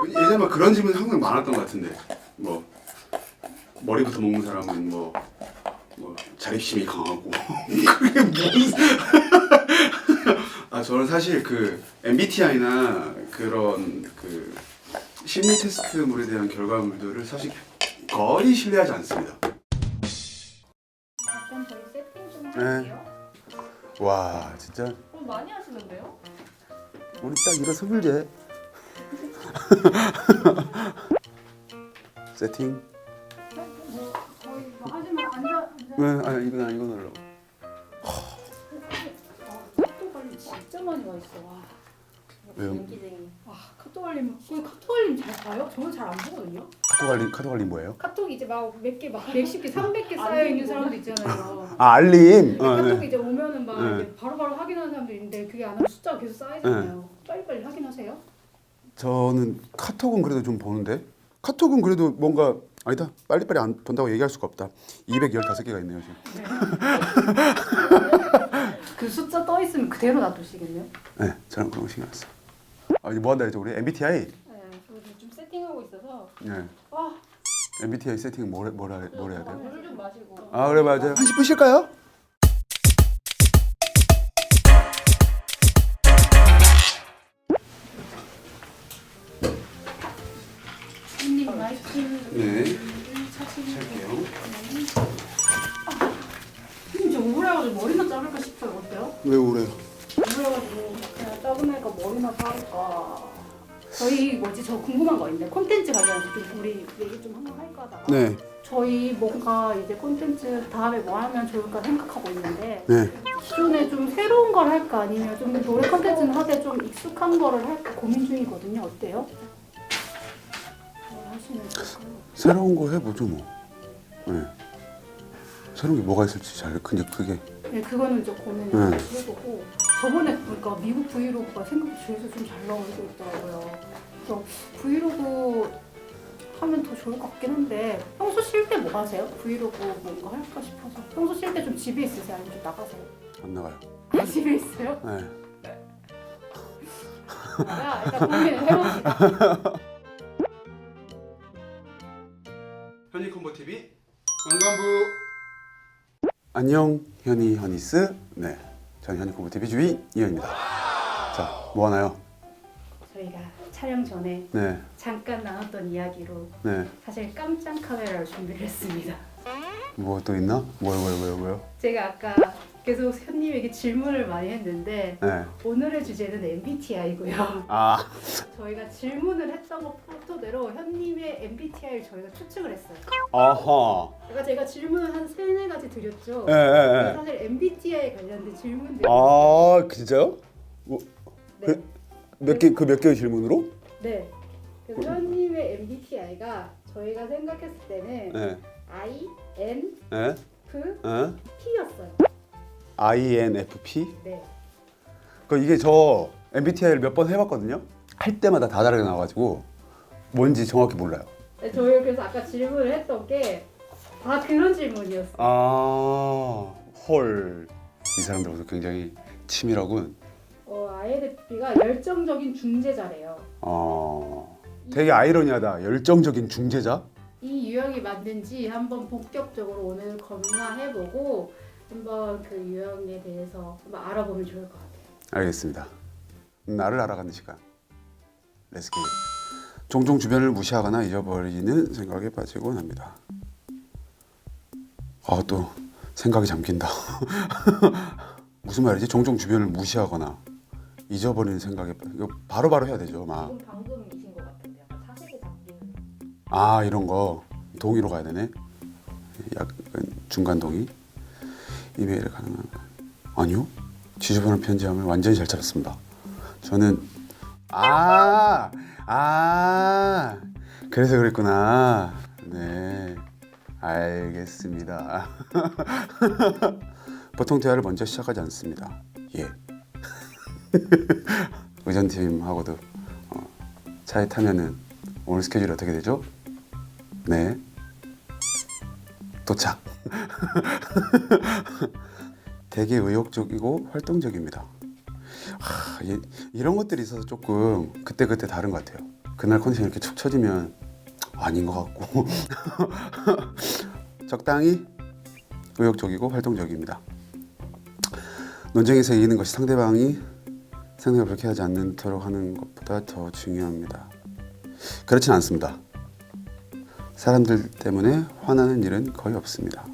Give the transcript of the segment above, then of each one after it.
예전에 그런 질문 항상 많았던 것 같은데 뭐 머리부터 먹는 사람은 뭐 자립심이 강하고 그게 무슨 아 저는 사실 그 MBTI나 그런 그 심리 테스트물에 대한 결과물들을 사실 거의 신뢰하지 않습니다. 잠깐 저희 세팅 좀 네. 할게요. 와 진짜 많이 하시는데요? 우리 딱 일어서 불제 세팅. 뭐 거의 뭐 하지만 앉아. 왜? 아 이거 넣으려고. 카톡 알림 진짜 많이 와 있어. 와. 왜요? 인기쟁이. 와 카톡 알림. 카톡 알림 잘 봐요? 저는 잘 안 보거든요. 카톡 알림 뭐예요? 카톡 이제 막 몇 개 막 110개, 300개 쌓여 있는 사람도 있잖아요. 아 알림. 카톡 네. 이제 오면은 막 네. 이제 바로바로 확인하는 사람도 있는데 그게 안 하면 숫자가 계속 쌓이잖아요. 빨리빨리 확인하세요. 저는 카톡은 그래도 좀 보는데 카톡은 그래도 뭔가 아니다 빨리빨리 안 본다고 얘기할 수가 없다. 215개가 있네요 지금. 그 숫자 떠 있으면 그대로 놔두시겠네요? 네, 저는 그런 거 신경 안 써. 아 이제 뭐 한다 했죠 우리 MBTI. 네, 저 좀 세팅하고 있어서. 네. 아, MBTI 세팅은 뭘 해야 돼요? 물을 좀 마시고. 아 그래 맞아요. 한 10분 쉴까요? 손님 마이크. 네. 차실게요. 손님 저 우울해가지고 머리나 자를까 싶어요. 어때요? 왜 우울해요? 우울해가지고 그냥 자르니까 머리나 자를까. 저희 뭐지 저 궁금한 거 있는데 콘텐츠 관련해서 좀 우리 얘기 좀 한번 할까 하다가 네. 저희 뭔가 이제 콘텐츠 다음에 뭐 하면 좋을까 생각하고 있는데 네. 기존에 좀 새로운 걸 할까 아니면 좀 노래 콘텐츠는 하되 좀 익숙한 거를 할까 고민 중이거든요. 어때요? 뭐 하시면 좋을까요? 새로운 거 해보죠 뭐. 네. 새로운 게 뭐가 있을지 잘 근데 그게 네, 그거는 좀 고민을 해보고 저번에 보니까 미국 브이로그가 생각보다 조회수 좀 잘 나오고 있더라고요. 그래서 브이로그 하면 더 좋을 것 같긴 한데 평소 쉴 때 뭐 하세요? 브이로그 뭔가 할까 싶어서 평소 쉴 때 좀 집에 있으세요? 아니면 좀 나가세요? 안 나가요. 아, 집에 있어요? 네. 야, 일단 고민을 해봅시다. 현이 콤보 TV 안간부. 안녕 현이 허니스. 네, 저는 현이 콤보 TV 주인 이현입니다. 자, 뭐 하나요? 저희가 촬영 전에 네, 잠깐 나눴던 이야기로 네. 사실 깜짝 카메라를 준비를 했습니다. 뭐 또 있나? 뭐요? 제가 아까 계속 현님에게 질문을 많이 했는데 네. 오늘의 주제는 MBTI고요. 아, 저희가 질문을 했던 것 토대로 현님의 MBTI를 저희가 추측을 했어요. 아하. 그러니까 제가 질문을 한 3-4가지 드렸죠. 네. 사실 MBTI 관련된 질문들이 아, 진짜요? 뭐, 네. 몇 개의 질문으로? 네. 그래서 현님의 MBTI가 저희가 생각했을 때는 네. I, N, 네. F, 네. P였어요. INFP? 네. 그 이게 저 MBTI를 몇 번 해봤거든요. 할 때마다 다 다르게 나와가지고 뭔지 정확히 몰라요. 네, 저희 그래서 아까 질문을 했던 게 다 그런 질문이었어요. 아, 헐. 이 사람들도 굉장히 치밀하군. INFP가 열정적인 중재자래요. 되게 아이러니하다. 열정적인 중재자? 이 유형이 맞는지 한번 본격적으로 오늘 검사해보고 한번 그 유형에 대해서 한번 알아보면 좋을 것 같아요. 알겠습니다. 나를 알아가는 시간. 렛츠기. 종종 주변을 무시하거나 잊어버리는 생각에 빠지곤 합니다. 아, 또 생각이 잠긴다. 무슨 말이지? 종종 주변을 무시하거나 잊어버리는 생각에 이거 바로바로 해야 되죠, 막. 지금 방금이신 것 같은데 약간 사색에 잠기는. 아, 이런 거 동의로 가야 되네. 약간 중간 동의. 이메일에 가능한 아니요. 지저분한 편지함을 완전히 잘 찾았습니다. 저는 그래서 그랬구나. 네, 알겠습니다. 보통 대화를 먼저 시작하지 않습니다. 예. 의전팀하고도 차에 타면은 오늘 스케줄이 어떻게 되죠? 네. 도착. 되게 의욕적이고 활동적입니다. 이런 것들이 있어서 조금 그때그때 다른 것 같아요. 그날 컨디션이 이렇게 축 처지면 아닌 것 같고 적당히 의욕적이고 활동적입니다. 논쟁에서 이기는 것이 상대방이 생각을 불쾌하지 않도록 하는 것보다 더 중요합니다. 그렇진 않습니다. 사람들 때문에 화나는 일은 거의 없습니다.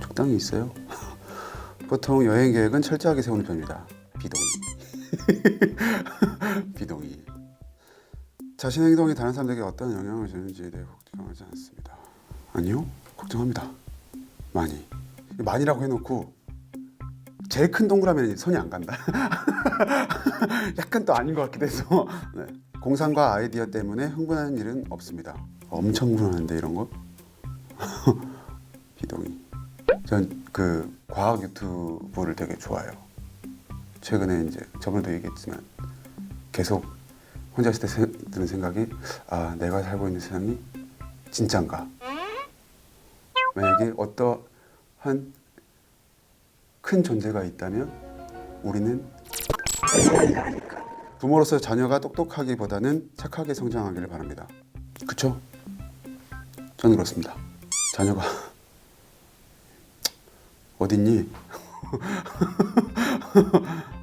적당히 있어요. 보통 여행 계획은 철저하게 세우는 편입니다. 비동의. 비동의. 자신의 행동이 다른 사람들에게 어떤 영향을 주는지에 대해 걱정하지 않습니다. 아니요, 걱정합니다. 많이라고 해놓고 제일 큰 동그라미는 손이 안 간다. 약간 또 아닌 것 같기도 해서. 네. 공상과 아이디어 때문에 흥분하는 일은 없습니다. 엄청 흥분하는데 이런 거? 비동의. 전 그 과학 유튜브를 되게 좋아해요. 최근에 이제 저번에도 얘기했지만 계속 혼자 있을 때 드는 생각이 아 내가 살고 있는 세상이 진짠가? 만약에 어떠한 큰 존재가 있다면 우리는 부모로서 자녀가 똑똑하기보다는 착하게 성장하기를 바랍니다. 그쵸? 저는 그렇습니다. 자녀가 어딨니?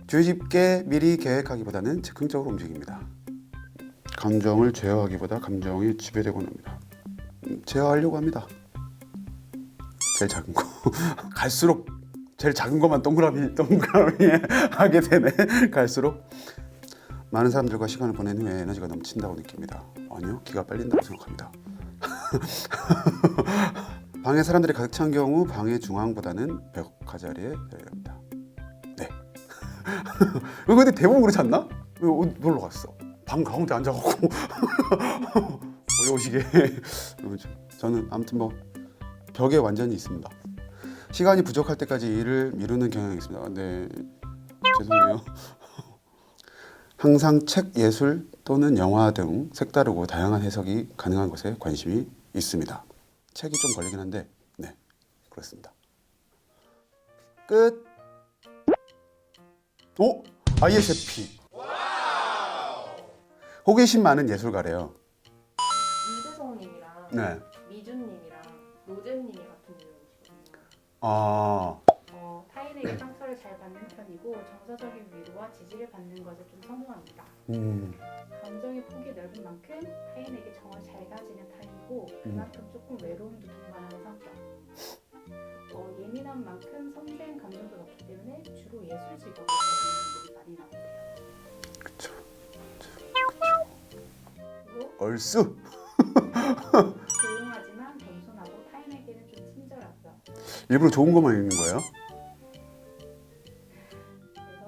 주의 깊게 미리 계획하기보다는 즉흥적으로 움직입니다. 감정을 제어하기보다 감정이 지배되곤 합니다. 제어하려고 합니다. 제일 작은 거. 갈수록 제일 작은 것만 동그라미 하게 되네. 갈수록 많은 사람들과 시간을 보낸 후에 에너지가 넘친다고 느낍니다. 아니요, 기가 빨린다고 생각합니다. 방에 사람들이 가득 찬 경우 방의 중앙보다는 벽화 자리에 내려갑니다. 네. 근데 대부분 그렇지 않나? 왜 놀러 갔어? 방 가운데 앉아갖고 어려우시게. 저는 아무튼 뭐 벽에 완전히 있습니다. 시간이 부족할 때까지 일을 미루는 경향이 있습니다. 네, 죄송해요. 항상 책, 예술 또는 영화 등 색다르고 다양한 해석이 가능한 것에 관심이 있습니다. 책이 좀 걸리긴 한데 네, 그렇습니다. 끝. 오! ISFP. 호기심 많은 예술가래요. 유재성님이랑 네. 미준님이랑 로제님이 같은 유형이시거든요. 아, 타인에게 상처를 잘 받는 편이고 정서적인 위로와 지지를 받는 것을 좀 선호합니다. 감정의 폭이 넓은 만큼 타인에게 정을 잘 가지는 타입이고 그만큼 조금 외로움도 동반하는 성격. 예민한 만큼 섬세한 감정도 높기 때문에 주로 예술 직업을 가지는 분들이 많이 나오세요. 그쵸. 그리고 얼쑤. 조용하지만 겸손하고 타인에게는 좀 친절하고요. 일부러 좋은 것만 읽는 거예요? 그래서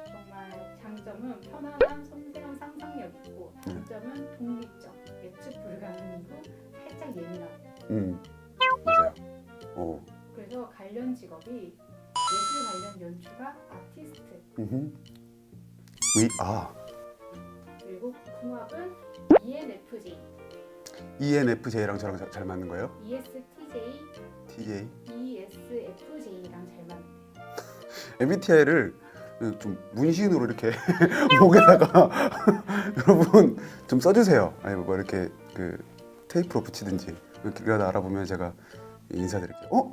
정말 장점은 편안한 섬세한 상상력 있고 단점은 독립적, 예측 불가능이고 살짝 예민하고. 맞아요. 오. 그래서 관련 직업이 예술 관련 연출가, 아티스트. 그리고 궁합은 ENFJ, ENFJ랑 저랑 잘 맞는 거예요? ESTJ, TJ. ESFJ랑 잘 맞는데요. MBTI를 좀 문신으로 이렇게 목에다가 여러분 좀 써주세요. 아니 뭐 이렇게 그 테이프로 붙이든지 이렇게 알아보면 제가 인사드릴게요.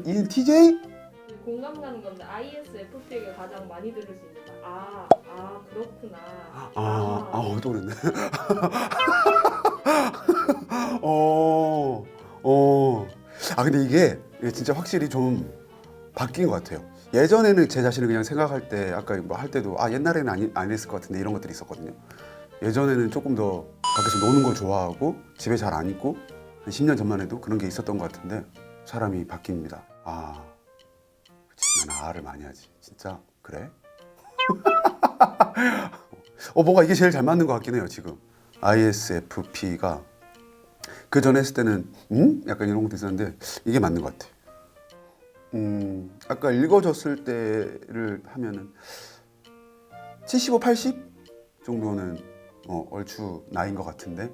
ENTJ? 공감 가는 건데 ISFP에게 가장 많이 들을 수 있는 말. 그렇구나. 또 그랬네. 근데 이게 진짜 확실히 좀 바뀐 것 같아요. 예전에는 제 자신을 그냥 생각할 때 아까 뭐 할 때도 옛날에는 안 했을 것 같은데 이런 것들이 있었거든요. 예전에는 조금 더 밖에서 노는 걸 좋아하고 집에 잘 안 있고 한 10년 전만 해도 그런 게 있었던 것 같은데 사람이 바뀝니다. 그치, 나는 아를 많이 하지. 진짜 그래? 뭔가 이게 제일 잘 맞는 것 같긴 해요. 지금 ISFP가 그 전에 했을 때는 약간 이런 것도 있었는데 이게 맞는 것 같아. 아까 읽어줬을 때를 하면은 75, 80 정도는 얼추 나인 것 같은데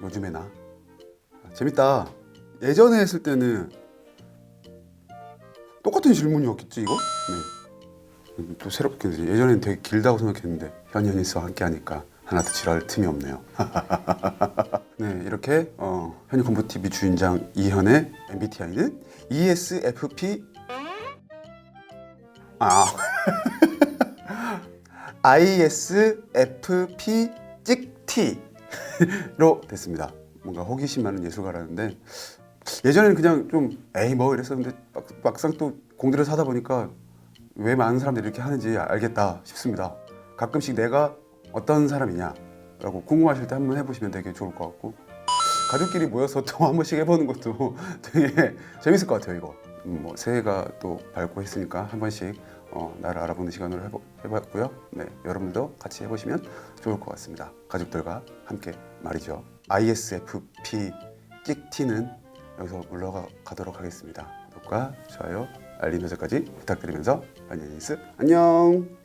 요즘에 나 재밌다. 예전에 했을 때는 똑같은 질문이었겠지 이거? 네. 또 새롭게 예전엔 되게 길다고 생각했는데 현현이스와 함께하니까 하나도 지랄 틈이 없네요. 네, 이렇게 현유 공부TV 주인장 이현의 MBTI는 ESFP ISFP T로 됐습니다. 뭔가 호기심 많은 예술가라는데 예전에는 그냥 좀 에이 뭐 이랬었는데 막상 또 공들여서 하다 보니까 왜 많은 사람들이 이렇게 하는지 알겠다 싶습니다. 가끔씩 내가 어떤 사람이냐라고 궁금하실 때 한번 해보시면 되게 좋을 것 같고 가족끼리 모여서 또 한 번씩 해보는 것도 되게 재밌을 것 같아요. 이거 뭐 새해가 또 밝고 했으니까 한 번씩 나를 알아보는 시간으로 해봤고요. 네, 여러분도 같이 해보시면 좋을 것 같습니다. 가족들과 함께 말이죠. ISFP T는 여기서 물러가도록 하겠습니다. 구독과 좋아요, 알림 설정까지 부탁드리면서 안녕히 계세요. 안녕.